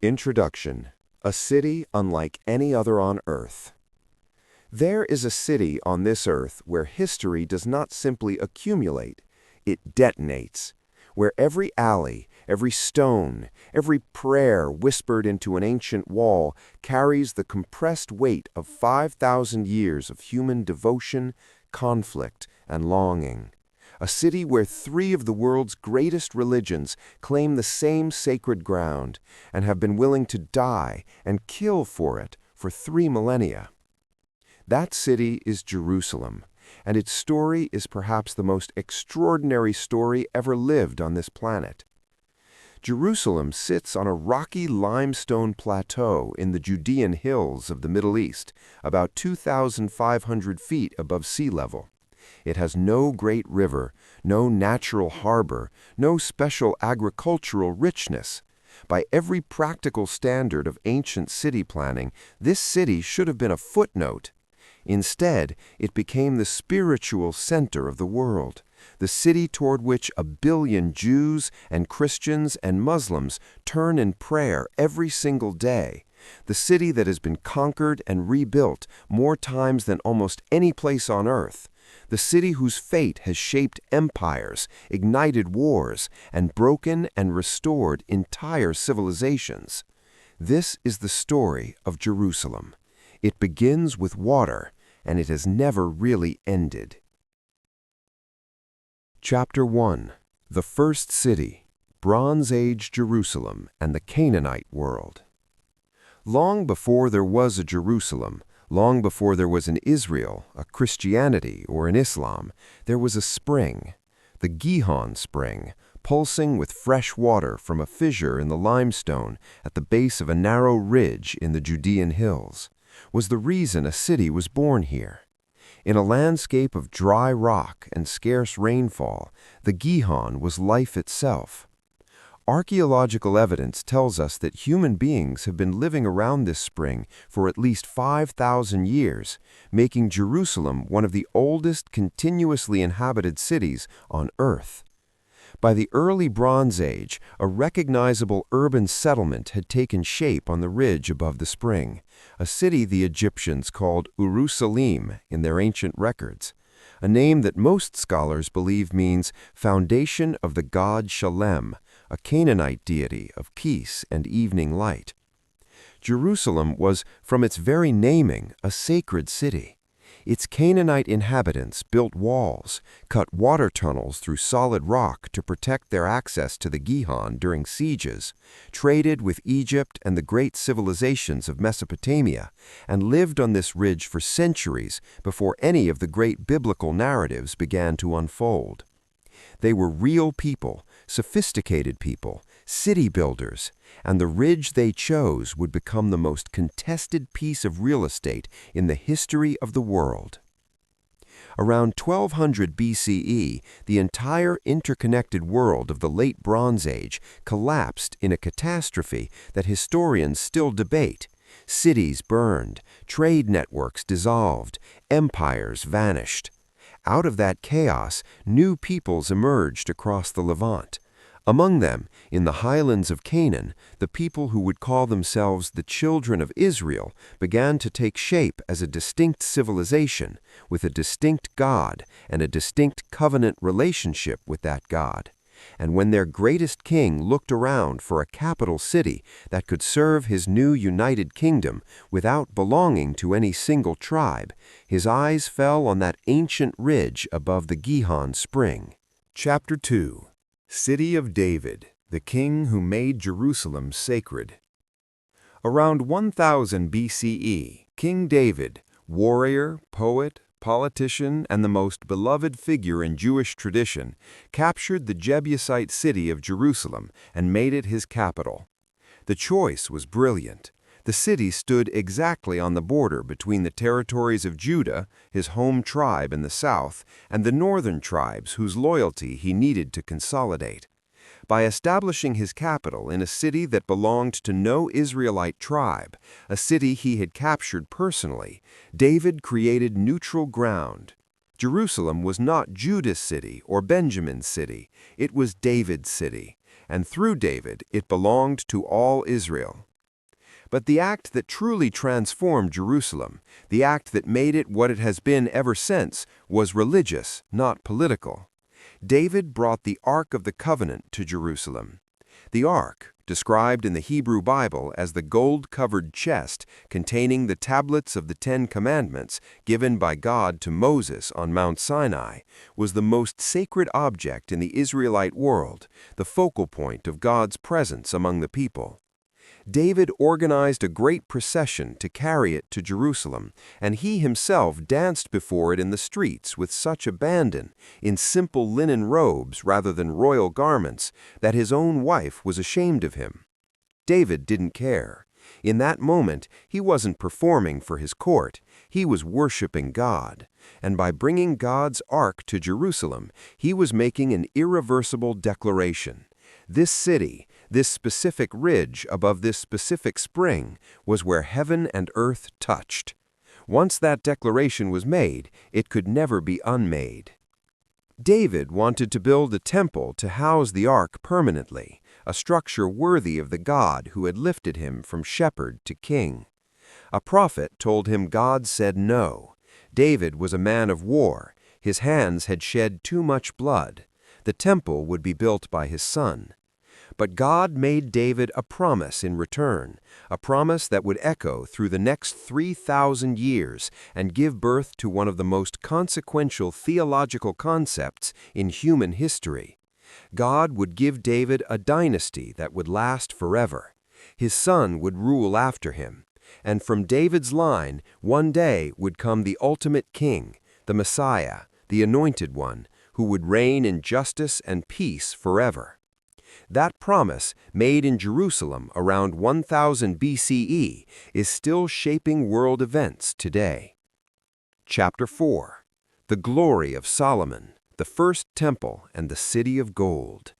Introduction. A city unlike any other on earth. There is a city on this earth where history does not simply accumulate, it detonates, where every alley, every stone, every prayer whispered into an ancient wall carries the compressed weight of 5,000 years of human devotion, conflict, and longing. A city where three of the world's greatest religions claim the same sacred ground and have been willing to die and kill for it for 3 millennia. That city is Jerusalem, and its story is perhaps the most extraordinary story ever lived on this planet. Jerusalem sits on a rocky limestone plateau in the Judean hills of the Middle East, about 2,500 feet above sea level. It has no great river, no natural harbor, no special agricultural richness. By every practical standard of ancient city planning, this city should have been a footnote. Instead, it became the spiritual center of the world, the city toward which 1 billion Jews and Christians and Muslims turn in prayer every single day, the city that has been conquered and rebuilt more times than almost any place on earth, the city whose fate has shaped empires, ignited wars, and broken and restored entire civilizations. This is the story of Jerusalem. It begins with water, and it has never really ended. Chapter 1. The First City, Bronze Age Jerusalem and the Canaanite World. Long before there was a Jerusalem, long before there was an Israel, a Christianity, or an Islam, there was a spring, the Gihon Spring, pulsing with fresh water from a fissure in the limestone at the base of a narrow ridge in the Judean hills, was the reason a city was born here. In a landscape of dry rock and scarce rainfall, the Gihon was life itself. Archaeological evidence tells us that human beings have been living around this spring for at least 5,000 years, making Jerusalem one of the oldest continuously inhabited cities on Earth. By the early Bronze Age, a recognizable urban settlement had taken shape on the ridge above the spring, a city the Egyptians called Urushalim in their ancient records, a name that most scholars believe means foundation of the god Shalem, a Canaanite deity of peace and evening light. Jerusalem was, from its very naming, a sacred city. Its Canaanite inhabitants built walls, cut water tunnels through solid rock to protect their access to the Gihon during sieges, traded with Egypt and the great civilizations of Mesopotamia, and lived on this ridge for centuries before any of the great biblical narratives began to unfold. They were real people, sophisticated people, city builders, and the ridge they chose would become the most contested piece of real estate in the history of the world. Around 1200 BCE, the entire interconnected world of the Late Bronze Age collapsed in a catastrophe that historians still debate. Cities burned, trade networks dissolved, empires vanished. Out of that chaos, new peoples emerged across the Levant. Among them, in the highlands of Canaan, the people who would call themselves the children of Israel began to take shape as a distinct civilization, with a distinct God and a distinct covenant relationship with that God. And when their greatest king looked around for a capital city that could serve his new united kingdom without belonging to any single tribe, his eyes fell on that ancient ridge above the Gihon Spring. Chapter 2. City of David, the king who made Jerusalem sacred. Around 1000 BCE, King David, warrior, poet, politician, and the most beloved figure in Jewish tradition, captured the Jebusite city of Jerusalem and made it his capital. The choice was brilliant. The city stood exactly on the border between the territories of Judah, his home tribe in the south, and the northern tribes whose loyalty he needed to consolidate. By establishing his capital in a city that belonged to no Israelite tribe, a city he had captured personally, David created neutral ground. Jerusalem was not Judah's city or Benjamin's city, it was David's city, and through David it belonged to all Israel. But the act that truly transformed Jerusalem, the act that made it what it has been ever since, was religious, not political. David brought the Ark of the Covenant to Jerusalem. The Ark, described in the Hebrew Bible as the gold-covered chest containing the tablets of the Ten Commandments given by God to Moses on Mount Sinai, was the most sacred object in the Israelite world, the focal point of God's presence among the people. David organized a great procession to carry it to Jerusalem, and he himself danced before it in the streets with such abandon, in simple linen robes rather than royal garments, that his own wife was ashamed of him. David didn't care. In that moment, he wasn't performing for his court, he was worshiping God, and by bringing God's ark to Jerusalem, he was making an irreversible declaration. This city, this specific ridge above this specific spring, was where heaven and earth touched. Once that declaration was made, it could never be unmade. David wanted to build a temple to house the ark permanently, a structure worthy of the God who had lifted him from shepherd to king. A prophet told him God said no. David was a man of war. His hands had shed too much blood. The temple would be built by his son. But God made David a promise in return, a promise that would echo through the next 3,000 years and give birth to one of the most consequential theological concepts in human history. God would give David a dynasty that would last forever. His son would rule after him, and from David's line, one day would come the ultimate king, the Messiah, the Anointed One, who would reign in justice and peace forever. That promise, made in Jerusalem around 1000 BCE, is still shaping world events today. Chapter 4. The Glory of Solomon, the First Temple and the City of Gold.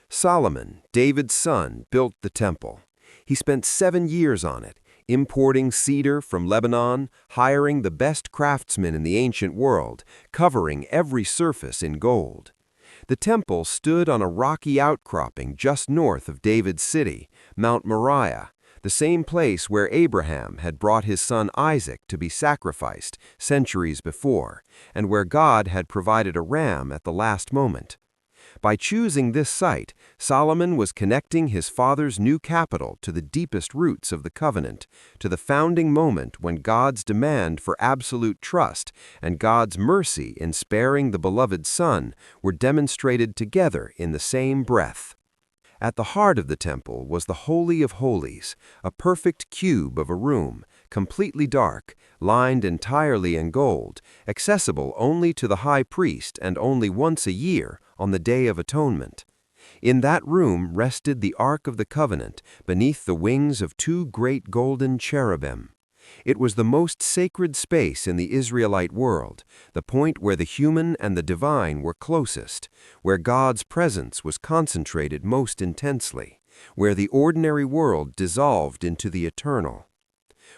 Solomon, David's son, built the temple. He spent 7 years on it, importing cedar from Lebanon, hiring the best craftsmen in the ancient world, covering every surface in gold. The temple stood on a rocky outcropping just north of David's city, Mount Moriah, the same place where Abraham had brought his son Isaac to be sacrificed centuries before, and where God had provided a ram at the last moment. By choosing this site, Solomon was connecting his father's new capital to the deepest roots of the covenant, to the founding moment when God's demand for absolute trust and God's mercy in sparing the beloved son were demonstrated together in the same breath. At the heart of the temple was the Holy of Holies, a perfect cube of a room, completely dark, lined entirely in gold, accessible only to the high priest and only once a year, on the Day of Atonement. In that room rested the Ark of the Covenant beneath the wings of 2 great golden cherubim. It was the most sacred space in the Israelite world, the point where the human and the divine were closest, where God's presence was concentrated most intensely, where the ordinary world dissolved into the eternal.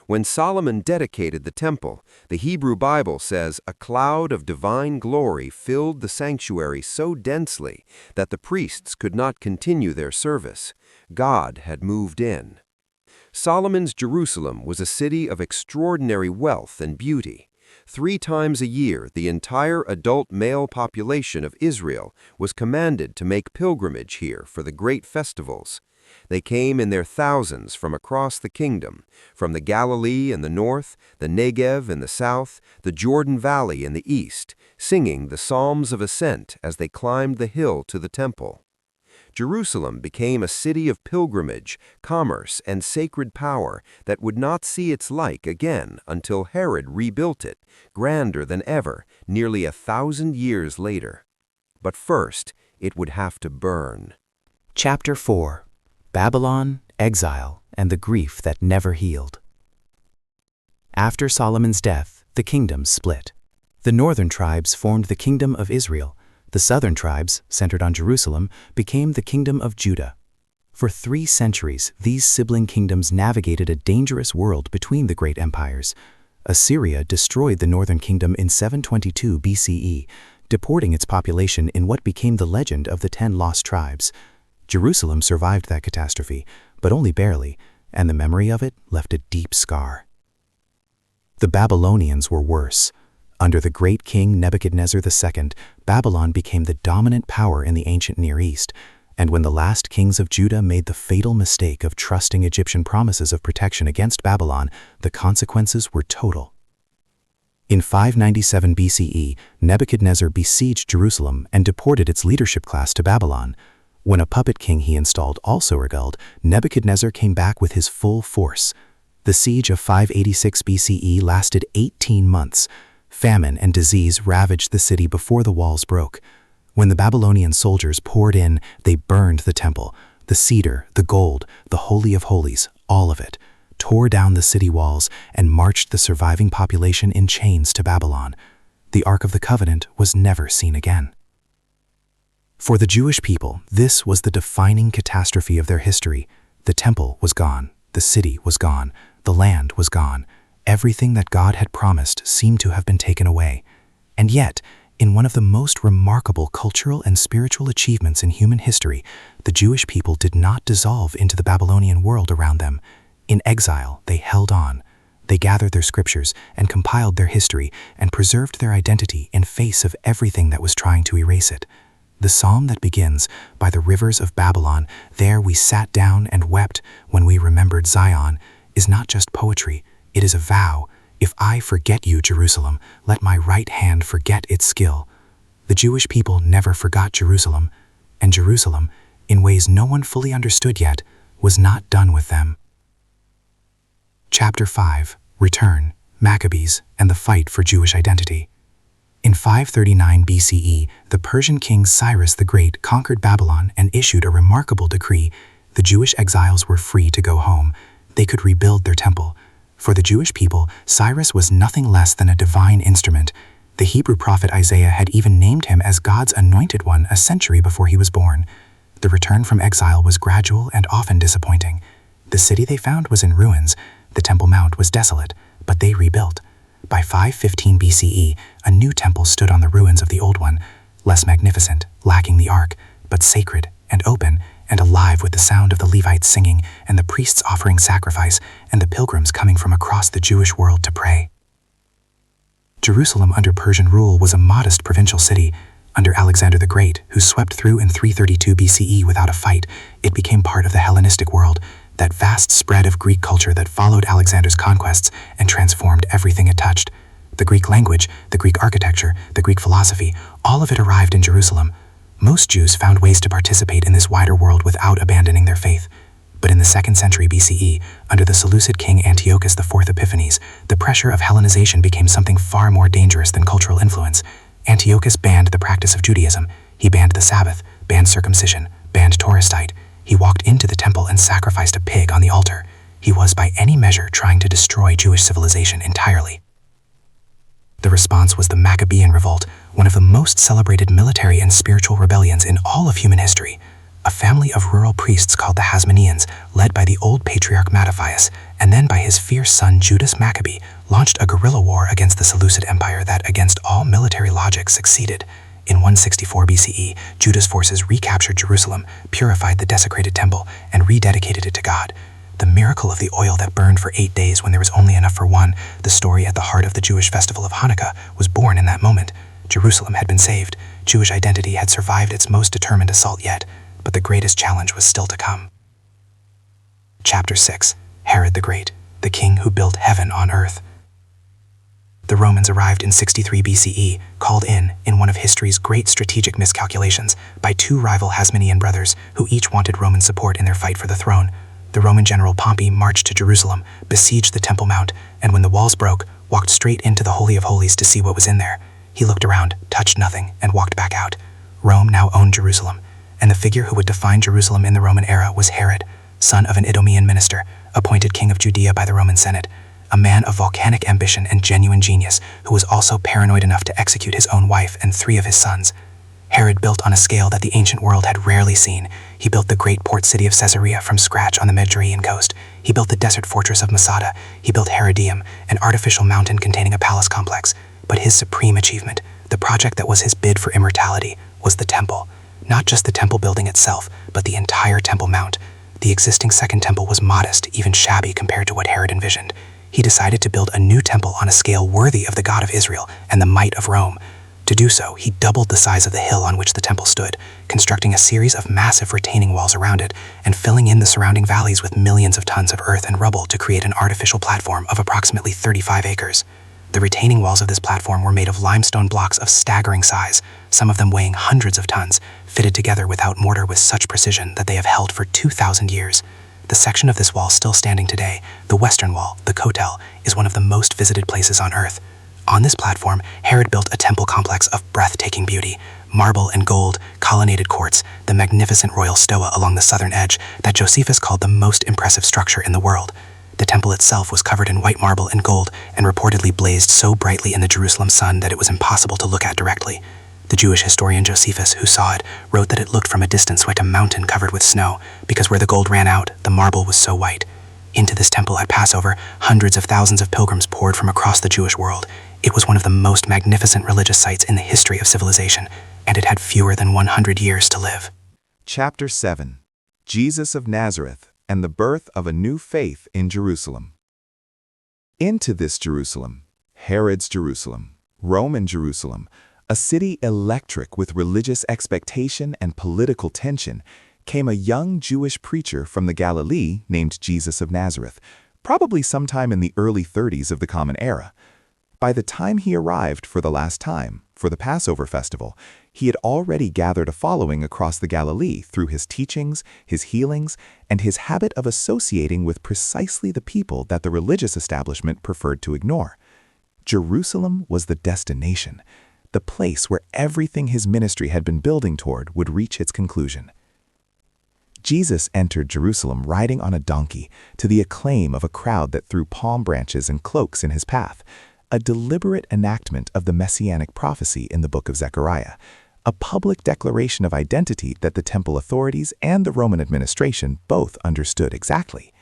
When Solomon dedicated the temple, the Hebrew Bible says a cloud of divine glory filled the sanctuary so densely that the priests could not continue their service. God had moved in. Solomon's Jerusalem was a city of extraordinary wealth and beauty. 3 times a year, the entire adult male population of Israel was commanded to make pilgrimage here for the great festivals. They came in their thousands from across the kingdom, from the Galilee in the north, the Negev in the south, the Jordan Valley in the east, singing the psalms of ascent as they climbed the hill to the temple. Jerusalem became a city of pilgrimage, commerce, and sacred power that would not see its like again until Herod rebuilt it, grander than ever, nearly 1,000 years later. But first, it would have to burn. Chapter 4. Babylon, Exile, and the Grief That Never Healed. After Solomon's death, the kingdoms split. The northern tribes formed the Kingdom of Israel. The southern tribes, centered on Jerusalem, became the Kingdom of Judah. For 3 centuries, these sibling kingdoms navigated a dangerous world between the great empires. Assyria destroyed the northern kingdom in 722 BCE, deporting its population in what became the legend of the 10 lost tribes. Jerusalem survived that catastrophe, but only barely. and the memory of it left a deep scar. The Babylonians were worse. Under the great king Nebuchadnezzar II, Babylon became the dominant power in the ancient Near East, and when the last kings of Judah made the fatal mistake of trusting Egyptian promises of protection against Babylon, the consequences were total. In 597 BCE, Nebuchadnezzar besieged Jerusalem and deported its leadership class to Babylon. When a puppet king he installed also rebelled, Nebuchadnezzar came back with his full force. The siege of 586 BCE lasted 18 months. Famine and disease ravaged the city before the walls broke. When the Babylonian soldiers poured in, they burned the temple, the cedar, the gold, the Holy of Holies, all of it, tore down the city walls, and marched the surviving population in chains to Babylon. The Ark of the Covenant was never seen again. For the Jewish people, this was the defining catastrophe of their history. The temple was gone, the city was gone, the land was gone. Everything that God had promised seemed to have been taken away. And yet, in one of the most remarkable cultural and spiritual achievements in human history, the Jewish people did not dissolve into the Babylonian world around them. In exile, they held on. They gathered their scriptures and compiled their history and preserved their identity in face of everything that was trying to erase it. The psalm that begins, "By the rivers of Babylon, there we sat down and wept when we remembered Zion," is not just poetry, it is a vow. If I forget you, Jerusalem, let my right hand forget its skill. The Jewish people never forgot Jerusalem, and Jerusalem, in ways no one fully understood yet, was not done with them. Chapter 5, Return, Maccabees, and the Fight for Jewish Identity. In 539 BCE, the Persian king Cyrus the Great conquered Babylon and issued a remarkable decree. The Jewish exiles were free to go home. They could rebuild their temple. For the Jewish people, Cyrus was nothing less than a divine instrument. The Hebrew prophet Isaiah had even named him as God's anointed one a century before he was born. The return from exile was gradual and often disappointing. The city they found was in ruins. The Temple Mount was desolate, but they rebuilt. By 515 BCE, a new temple stood on the ruins of the old one, less magnificent, lacking the ark, but sacred and open and alive with the sound of the Levites singing and the priests offering sacrifice and the pilgrims coming from across the Jewish world to pray. Jerusalem under Persian rule was a modest provincial city. Under Alexander the Great, who swept through in 332 BCE without a fight, it became part of the Hellenistic world, that vast spread of Greek culture that followed Alexander's conquests and transformed everything it touched. The Greek language, the Greek architecture, the Greek philosophy, all of it arrived in Jerusalem. Most Jews found ways to participate in this wider world without abandoning their faith. But in the 2nd century BCE, under the Seleucid king Antiochus IV Epiphanes, the pressure of Hellenization became something far more dangerous than cultural influence. Antiochus banned the practice of Judaism. He banned the Sabbath, banned circumcision, banned Torahstite. He walked into the temple and sacrificed a pig on the altar. He was by any measure trying to destroy Jewish civilization entirely. The response was the Maccabean Revolt, one of the most celebrated military and spiritual rebellions in all of human history. A family of rural priests called the Hasmoneans, led by the old patriarch Mattathias, and then by his fierce son Judas Maccabee, launched a guerrilla war against the Seleucid Empire that, against all military logic, succeeded. In 164 BCE, Judah's forces recaptured Jerusalem, purified the desecrated temple, and rededicated it to God. The miracle of the oil that burned for 8 days when there was only enough for one, the story at the heart of the Jewish festival of Hanukkah, was born in that moment. Jerusalem had been saved. Jewish identity had survived its most determined assault yet, but the greatest challenge was still to come. Chapter 6, Herod the Great, the king who built heaven on earth. The Romans arrived in 63 BCE, called in one of history's great strategic miscalculations, by two rival Hasmonean brothers who each wanted Roman support in their fight for the throne. The Roman general Pompey marched to Jerusalem, besieged the Temple Mount, and when the walls broke, walked straight into the Holy of Holies to see what was in there. He looked around, touched nothing, and walked back out. Rome now owned Jerusalem, and the figure who would define Jerusalem in the Roman era was Herod, son of an Idumean minister, appointed king of Judea by the Roman Senate, a man of volcanic ambition and genuine genius who was also paranoid enough to execute his own wife and 3 of his sons. Herod built on a scale that the ancient world had rarely seen. He built the great port city of Caesarea from scratch on the Mediterranean coast. He built the desert fortress of Masada. He built Herodium, an artificial mountain containing a palace complex. But his supreme achievement, the project that was his bid for immortality, was the temple. Not just the temple building itself, but the entire Temple Mount. The existing Second Temple was modest, even shabby compared to what Herod envisioned. He decided to build a new temple on a scale worthy of the God of Israel and the might of Rome. To do so, he doubled the size of the hill on which the temple stood, constructing a series of massive retaining walls around it and filling in the surrounding valleys with millions of tons of earth and rubble to create an artificial platform of approximately 35 acres. The retaining walls of this platform were made of limestone blocks of staggering size, some of them weighing hundreds of tons, fitted together without mortar with such precision that they have held for 2,000 years. The section of this wall still standing today, the Western Wall, the Kotel, is one of the most visited places on Earth. On this platform, Herod built a temple complex of breathtaking beauty, marble and gold, colonnaded courts, the magnificent royal stoa along the southern edge that Josephus called the most impressive structure in the world. The temple itself was covered in white marble and gold and reportedly blazed so brightly in the Jerusalem sun that it was impossible to look at directly. The Jewish historian Josephus, who saw it, wrote that it looked from a distance like a mountain covered with snow, because where the gold ran out, the marble was so white. Into this temple at Passover, hundreds of thousands of pilgrims poured from across the Jewish world. It was one of the most magnificent religious sites in the history of civilization, and it had fewer than 100 years to live. Chapter 7. Jesus of Nazareth and the birth of a new faith in Jerusalem. Into this Jerusalem, Herod's Jerusalem, Roman Jerusalem, a city electric with religious expectation and political tension, came a young Jewish preacher from the Galilee named Jesus of Nazareth, probably sometime in the early 30s of the Common Era. By the time he arrived for the last time, for the Passover festival, he had already gathered a following across the Galilee through his teachings, his healings, and his habit of associating with precisely the people that the religious establishment preferred to ignore. Jerusalem was the destination, the place where everything his ministry had been building toward would reach its conclusion. Jesus entered Jerusalem riding on a donkey, to the acclaim of a crowd that threw palm branches and cloaks in his path, a deliberate enactment of the messianic prophecy in the book of Zechariah, a public declaration of identity that the temple authorities and the Roman administration both understood exactly.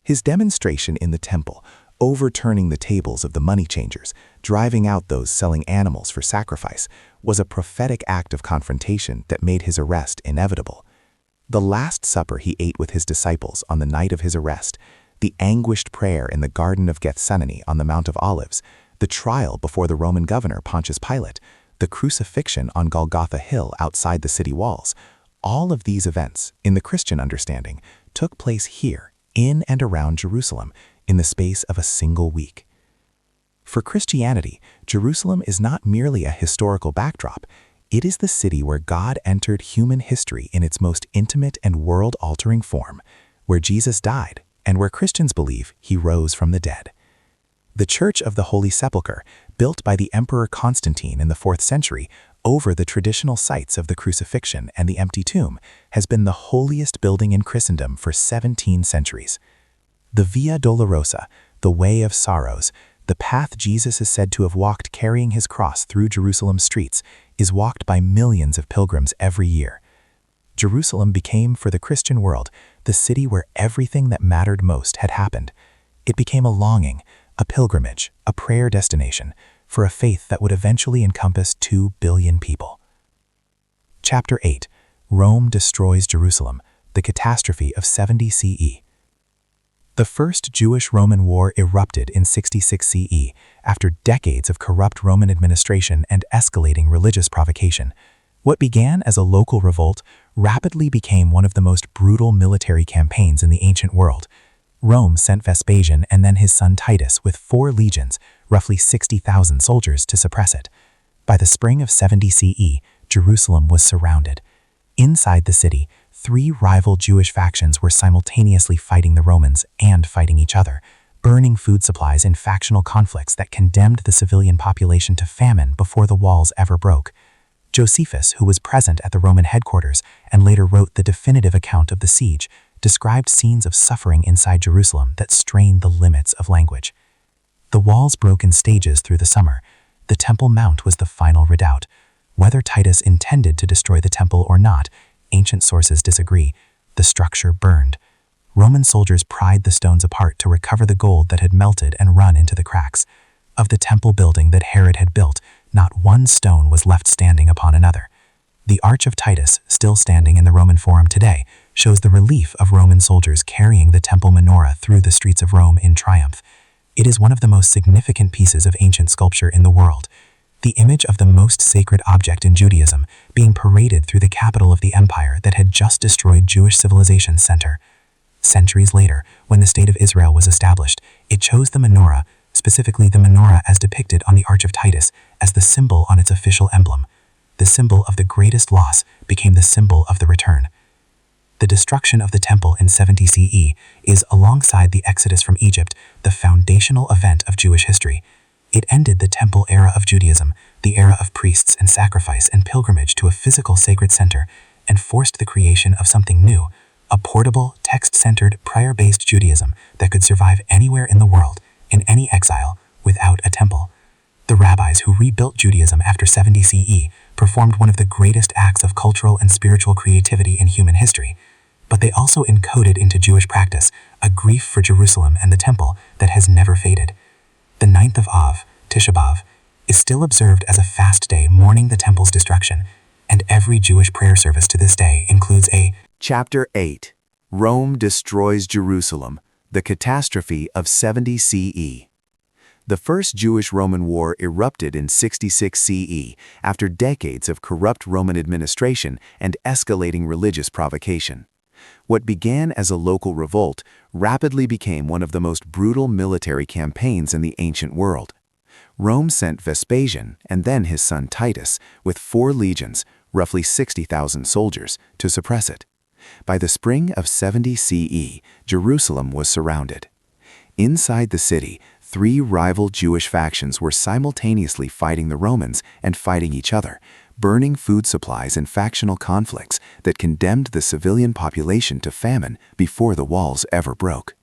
His demonstration in the temple, overturning the tables of the money changers, driving out those selling animals for sacrifice, was a prophetic act of confrontation that made his arrest inevitable. The Last Supper he ate with his disciples on the night of his arrest, the anguished prayer in the Garden of Gethsemane on the Mount of Olives, the trial before the Roman governor Pontius Pilate, the crucifixion on Golgotha Hill outside the city walls, all of these events, in the Christian understanding, took place here, in and around Jerusalem, in the space of a single week. For Christianity, Jerusalem is not merely a historical backdrop. It is the city where God entered human history in its most intimate and world-altering form, where Jesus died, and where Christians believe he rose from the dead. The Church of the Holy Sepulchre, built by the Emperor Constantine in the 4th century over the traditional sites of the crucifixion and the empty tomb, has been the holiest building in Christendom for 17 centuries. The Via Dolorosa, the Way of Sorrows, the path Jesus is said to have walked carrying his cross through Jerusalem's streets, is walked by millions of pilgrims every year. Jerusalem became, for the Christian world, the city where everything that mattered most had happened. It became a longing, a pilgrimage, a prayer destination, for a faith that would eventually encompass 2 billion people. Chapter 8. Rome destroys Jerusalem, the catastrophe of 70 CE. The First Jewish-Roman War erupted in 66 CE, after decades of corrupt Roman administration and escalating religious provocation. What began as a local revolt rapidly became one of the most brutal military campaigns in the ancient world. Rome sent Vespasian and then his son Titus with 4 legions, roughly 60,000 soldiers, to suppress it. By the spring of 70 CE, Jerusalem was surrounded. Inside the city, 3 rival Jewish factions were simultaneously fighting the Romans and fighting each other, burning food supplies in factional conflicts that condemned the civilian population to famine before the walls ever broke. Josephus, who was present at the Roman headquarters and later wrote the definitive account of the siege, described scenes of suffering inside Jerusalem that strained the limits of language. The walls broke in stages through the summer. The Temple Mount was the final redoubt. Whether Titus intended to destroy the temple or not, ancient sources disagree. The structure burned. Roman soldiers pried the stones apart to recover the gold that had melted and run into the cracks. Of the temple building that Herod had built, not one stone was left standing upon another. The Arch of Titus, still standing in the Roman Forum today, shows the relief of Roman soldiers carrying the temple menorah through the streets of Rome in triumph. It is one of the most significant pieces of ancient sculpture in the world. The image of the most sacred object in Judaism being paraded through the capital of the empire that had just destroyed Jewish civilization's center. Centuries later, when the State of Israel was established, it chose the menorah, specifically the menorah as depicted on the Arch of Titus, as the symbol on its official emblem. The symbol of the greatest loss became the symbol of the return. The destruction of the temple in 70 CE is, alongside the Exodus from Egypt, the foundational event of Jewish history. It ended the temple era of Judaism, the era of priests and sacrifice and pilgrimage to a physical sacred center, and forced the creation of something new, a portable, text-centered, prayer-based Judaism that could survive anywhere in the world, in any exile, without a temple. The rabbis who rebuilt Judaism after 70 CE performed one of the greatest acts of cultural and spiritual creativity in human history, but they also encoded into Jewish practice a grief for Jerusalem and the temple that has never faded. The 9th of Av, Tisha B'Av, is still observed as a fast day mourning the temple's destruction, and every Jewish prayer service to this day includes a Chapter 8. Rome destroys Jerusalem, the catastrophe of 70 CE. The First Jewish-Roman War erupted in 66 CE after decades of corrupt Roman administration and escalating religious provocation. What began as a local revolt rapidly became one of the most brutal military campaigns in the ancient world. Rome sent Vespasian and then his son Titus with 4 legions, roughly 60,000 soldiers, to suppress it. By the spring of 70 CE, Jerusalem was surrounded. Inside the city, 3 rival Jewish factions were simultaneously fighting the Romans and fighting each other, burning food supplies in factional conflicts that condemned the civilian population to famine before the walls ever broke.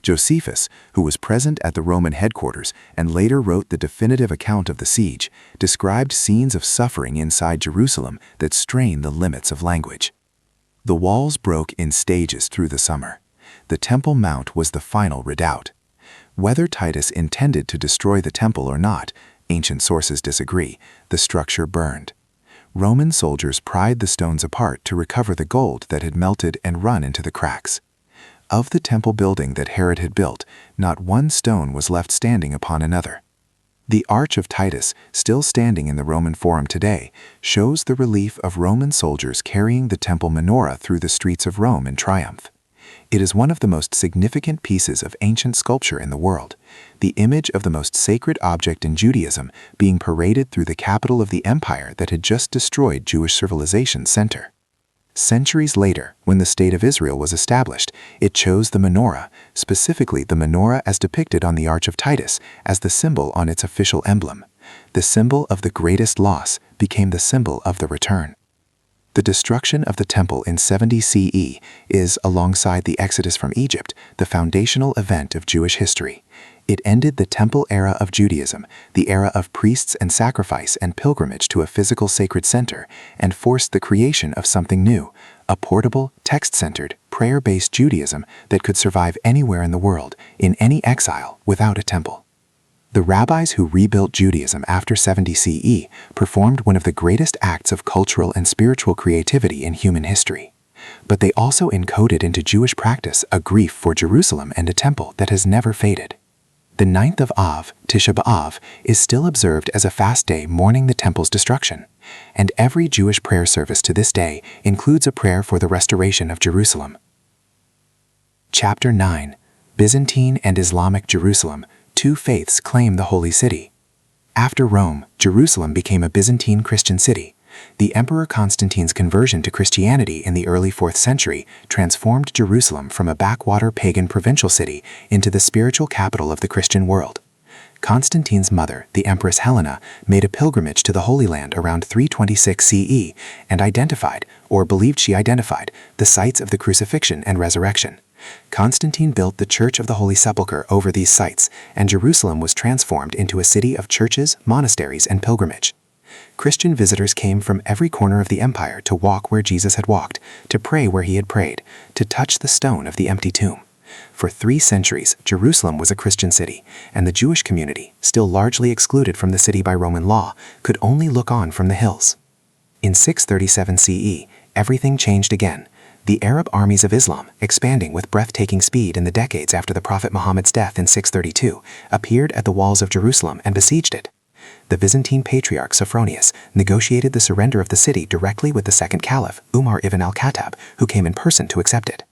Josephus, who was present at the Roman headquarters and later wrote the definitive account of the siege, described scenes of suffering inside Jerusalem that strained the limits of language. The walls broke in stages through the summer. The Temple Mount was the final redoubt. Whether Titus intended to destroy the temple or not, ancient sources disagree, the structure burned. Roman soldiers pried the stones apart to recover the gold that had melted and run into the cracks. Of the temple building that Herod had built, not one stone was left standing upon another. The Arch of Titus, still standing in the Roman Forum today, shows the relief of Roman soldiers carrying the temple menorah through the streets of Rome in triumph. It is one of the most significant pieces of ancient sculpture in the world, the image of the most sacred object in Judaism being paraded through the capital of the empire that had just destroyed Jewish civilization's center. Centuries later, when the State of Israel was established, it chose the menorah, specifically the menorah as depicted on the Arch of Titus, as the symbol on its official emblem. The symbol of the greatest loss became the symbol of the return. The destruction of the temple in 70 CE is, alongside the Exodus from Egypt, the foundational event of Jewish history. It ended the temple era of Judaism, the era of priests and sacrifice and pilgrimage to a physical sacred center, and forced the creation of something new, a portable, text-centered, prayer-based Judaism that could survive anywhere in the world, in any exile, without a temple. The rabbis who rebuilt Judaism after 70 CE performed one of the greatest acts of cultural and spiritual creativity in human history. But they also encoded into Jewish practice a grief for Jerusalem and a temple that has never faded. The 9th of Av, Tisha B'Av, is still observed as a fast day mourning the temple's destruction, and every Jewish prayer service to this day includes a prayer for the restoration of Jerusalem. Chapter 9. Byzantine and Islamic Jerusalem. 2 faiths claim the Holy City. After Rome, Jerusalem became a Byzantine Christian city. The Emperor Constantine's conversion to Christianity in the early 4th century transformed Jerusalem from a backwater pagan provincial city into the spiritual capital of the Christian world. Constantine's mother, the Empress Helena, made a pilgrimage to the Holy Land around 326 CE and identified, or believed she identified, the sites of the crucifixion and resurrection. Constantine built the Church of the Holy Sepulchre over these sites, and Jerusalem was transformed into a city of churches, monasteries, and pilgrimage. Christian visitors came from every corner of the empire to walk where Jesus had walked, to pray where he had prayed, to touch the stone of the empty tomb. For 3 centuries, Jerusalem was a Christian city, and the Jewish community, still largely excluded from the city by Roman law, could only look on from the hills. In 637 CE, everything changed again. The Arab armies of Islam, expanding with breathtaking speed in the decades after the Prophet Muhammad's death in 632, appeared at the walls of Jerusalem and besieged it. The Byzantine patriarch Sophronius negotiated the surrender of the city directly with the second caliph, Umar ibn al-Khattab, who came in person to accept it.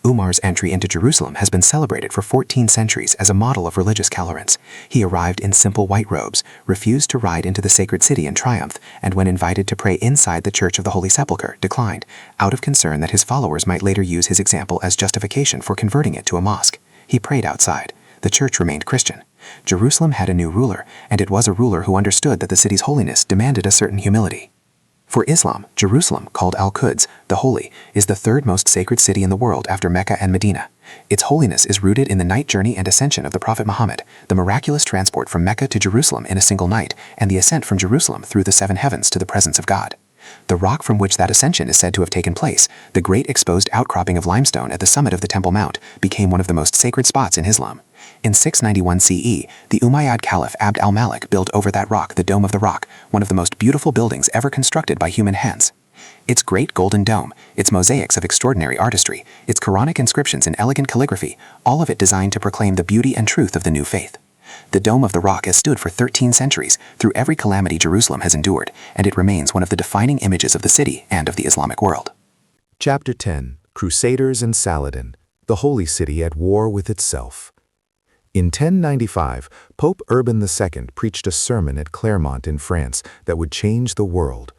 Umar's entry into Jerusalem has been celebrated for 14 centuries as a model of religious tolerance. He arrived in simple white robes, refused to ride into the sacred city in triumph, and when invited to pray inside the Church of the Holy Sepulchre, declined, out of concern that his followers might later use his example as justification for converting it to a mosque. He prayed outside. The church remained Christian. Jerusalem had a new ruler, and it was a ruler who understood that the city's holiness demanded a certain humility. For Islam, Jerusalem, called Al-Quds, the Holy, is the third most sacred city in the world after Mecca and Medina. Its holiness is rooted in the night journey and ascension of the Prophet Muhammad, the miraculous transport from Mecca to Jerusalem in a single night, and the ascent from Jerusalem through the seven heavens to the presence of God. The rock from which that ascension is said to have taken place, the great exposed outcropping of limestone at the summit of the Temple Mount, became one of the most sacred spots in Islam. In 691 CE, the Umayyad Caliph Abd al-Malik built over that rock the Dome of the Rock, one of the most beautiful buildings ever constructed by human hands. Its great golden dome, its mosaics of extraordinary artistry, its Quranic inscriptions in elegant calligraphy, all of it designed to proclaim the beauty and truth of the new faith. The Dome of the Rock has stood for 13 centuries, through every calamity Jerusalem has endured, and it remains one of the defining images of the city and of the Islamic world. Chapter 10. Crusaders and Saladin, the Holy City at war with itself. In 1095, Pope Urban II preached a sermon at Clermont in France that would change the world.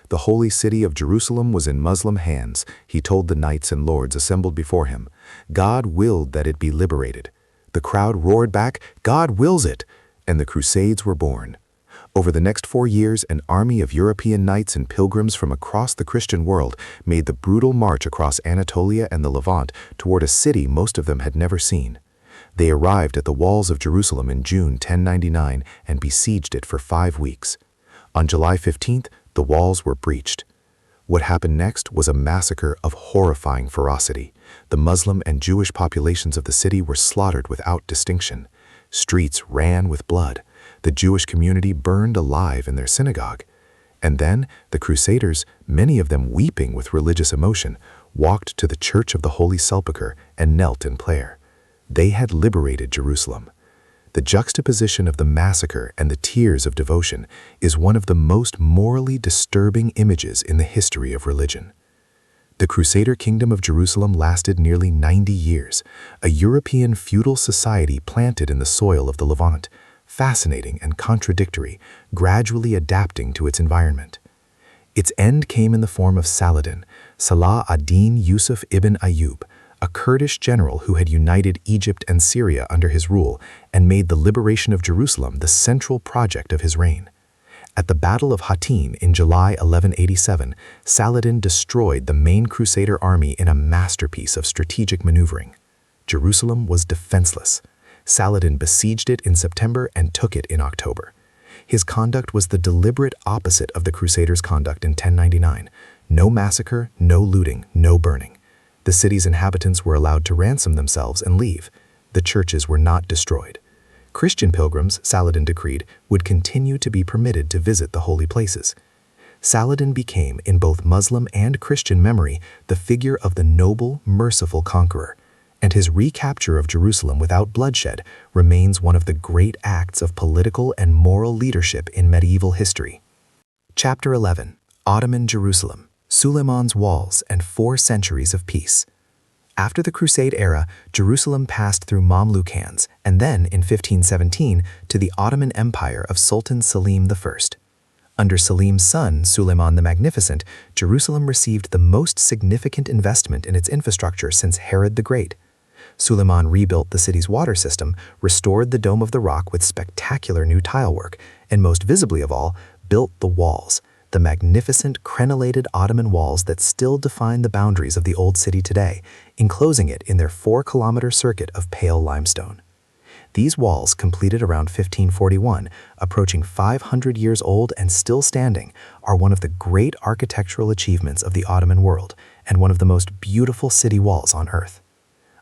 The holy city of Jerusalem was in Muslim hands, he told the knights and lords assembled before him. God willed that it be liberated. The crowd roared back, "God wills it!" and the Crusades were born. Over the next 4 years, an army of European knights and pilgrims from across the Christian world made the brutal march across Anatolia and the Levant toward a city most of them had never seen. They arrived at the walls of Jerusalem in June 1099 and besieged it for 5 weeks. On July 15th, the walls were breached. What happened next was a massacre of horrifying ferocity. The Muslim and Jewish populations of the city were slaughtered without distinction. Streets ran with blood. The Jewish community burned alive in their synagogue. And then the Crusaders, many of them weeping with religious emotion, walked to the Church of the Holy Sepulchre and knelt in prayer. They had liberated Jerusalem. The juxtaposition of the massacre and the tears of devotion is one of the most morally disturbing images in the history of religion. The Crusader kingdom of Jerusalem lasted nearly 90 years, a European feudal society planted in the soil of the Levant, fascinating and contradictory, gradually adapting to its environment. Its end came in the form of Saladin, Salah ad-Din Yusuf ibn Ayyub, a Kurdish general who had united Egypt and Syria under his rule and made the liberation of Jerusalem the central project of his reign. At the Battle of Hattin in July 1187, Saladin destroyed the main Crusader army in a masterpiece of strategic maneuvering. Jerusalem was defenseless. Saladin besieged it in September and took it in October. His conduct was the deliberate opposite of the Crusaders' conduct in 1099. No massacre, no looting, no burning. The city's inhabitants were allowed to ransom themselves and leave. The churches were not destroyed. Christian pilgrims, Saladin decreed, would continue to be permitted to visit the holy places. Saladin became, in both Muslim and Christian memory, the figure of the noble, merciful conqueror, and his recapture of Jerusalem without bloodshed remains one of the great acts of political and moral leadership in medieval history. Chapter 11. Ottoman Jerusalem, Suleiman's Walls and 4 Centuries of Peace. After the Crusade era, Jerusalem passed through Mamluk hands, and then, in 1517, to the Ottoman Empire of Sultan Selim I. Under Selim's son, Suleiman the Magnificent, Jerusalem received the most significant investment in its infrastructure since Herod the Great. Suleiman rebuilt the city's water system, restored the Dome of the Rock with spectacular new tilework, and most visibly of all, built the walls, the magnificent crenellated Ottoman walls that still define the boundaries of the Old City today, enclosing it in their 4-kilometer circuit of pale limestone. These walls, completed around 1541, approaching 500 years old and still standing, are one of the great architectural achievements of the Ottoman world and one of the most beautiful city walls on earth.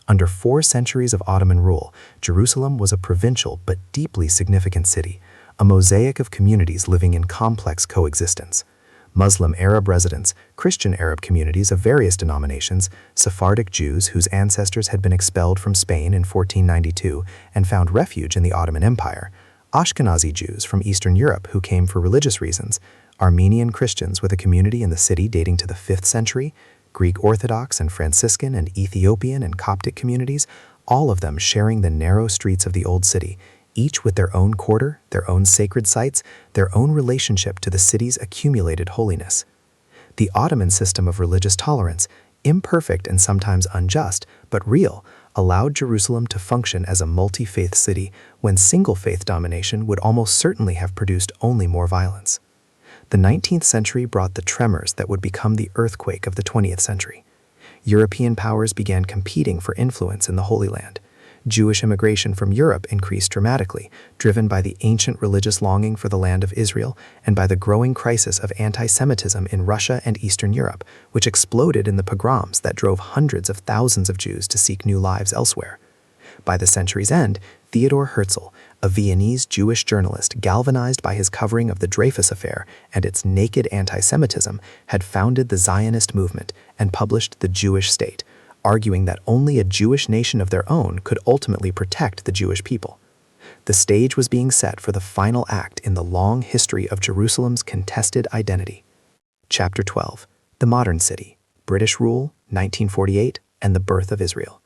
Under 4 centuries of Ottoman rule, Jerusalem was a provincial but deeply significant city, a mosaic of communities living in complex coexistence. Muslim Arab residents, Christian Arab communities of various denominations, Sephardic Jews whose ancestors had been expelled from Spain in 1492 and found refuge in the Ottoman Empire, Ashkenazi Jews from Eastern Europe who came for religious reasons, Armenian Christians with a community in the city dating to the 5th century, Greek Orthodox and Franciscan and Ethiopian and Coptic communities, all of them sharing the narrow streets of the Old City, each with their own quarter, their own sacred sites, their own relationship to the city's accumulated holiness. The Ottoman system of religious tolerance, imperfect and sometimes unjust, but real, allowed Jerusalem to function as a multi-faith city when single-faith domination would almost certainly have produced only more violence. The 19th century brought the tremors that would become the earthquake of the 20th century. European powers began competing for influence in the Holy Land. Jewish immigration from Europe increased dramatically, driven by the ancient religious longing for the land of Israel and by the growing crisis of anti-Semitism in Russia and Eastern Europe, which exploded in the pogroms that drove hundreds of thousands of Jews to seek new lives elsewhere. By the century's end, Theodor Herzl, a Viennese Jewish journalist galvanized by his covering of the Dreyfus Affair and its naked anti-Semitism, had founded the Zionist movement and published The Jewish State, arguing that only a Jewish nation of their own could ultimately protect the Jewish people. The stage was being set for the final act in the long history of Jerusalem's contested identity. Chapter 12: The Modern City, British Rule, 1948, and the Birth of Israel.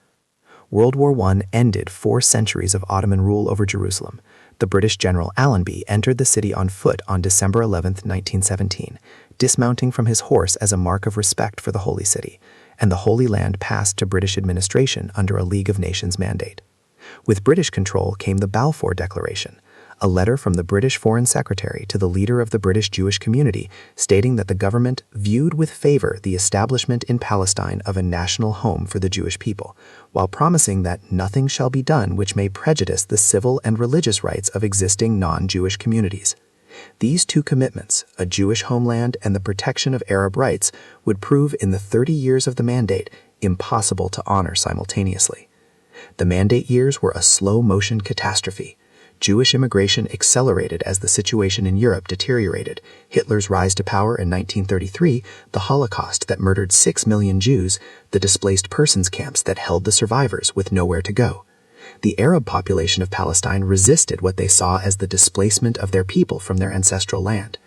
World War I ended 4 centuries of Ottoman rule over Jerusalem. The British General Allenby entered the city on foot on December 11, 1917, dismounting from his horse as a mark of respect for the Holy City, and the Holy Land passed to British administration under a League of Nations mandate. With British control came the Balfour Declaration, a letter from the British Foreign Secretary to the leader of the British Jewish community stating that the government viewed with favor the establishment in Palestine of a national home for the Jewish people, while promising that nothing shall be done which may prejudice the civil and religious rights of existing non-Jewish communities. These two commitments, a Jewish homeland and the protection of Arab rights, would prove in the 30 years of the mandate impossible to honor simultaneously. The mandate years were a slow-motion catastrophe. Jewish immigration accelerated as the situation in Europe deteriorated. Hitler's rise to power in 1933, the Holocaust that murdered 6 million Jews, the displaced persons camps that held the survivors with nowhere to go. The Arab population of Palestine resisted what they saw as the displacement of their people from their ancestral land.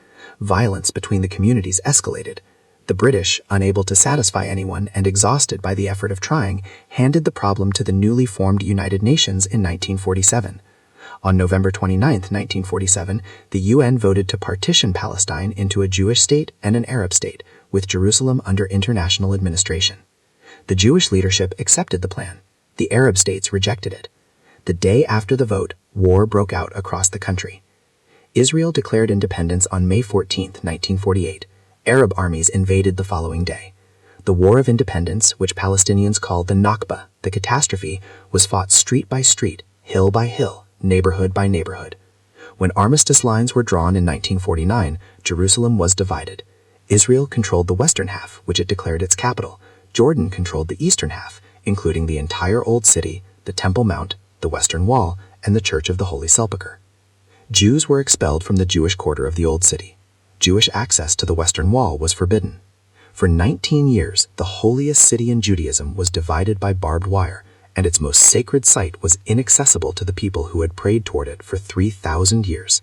Violence between the communities escalated. The British, unable to satisfy anyone and exhausted by the effort of trying, handed the problem to the newly formed United Nations in 1947. On November 29, 1947, the UN voted to partition Palestine into a Jewish state and an Arab state, with Jerusalem under international administration. The Jewish leadership accepted the plan. The Arab states rejected it. The day after the vote, war broke out across the country. Israel declared independence on May 14, 1948. Arab armies invaded the following day. The War of Independence, which Palestinians call the Nakba, the catastrophe, was fought street by street, hill by hill, neighborhood by neighborhood. When armistice lines were drawn in 1949, Jerusalem was divided. Israel controlled the western half, which it declared its capital. Jordan controlled the eastern half, including the entire Old City, the Temple Mount, the Western Wall, and the Church of the Holy Sepulchre. Jews were expelled from the Jewish quarter of the Old City. Jewish access to the Western Wall was forbidden. For 19 years, the holiest city in Judaism was divided by barbed wire, and its most sacred site was inaccessible to the people who had prayed toward it for 3,000 years.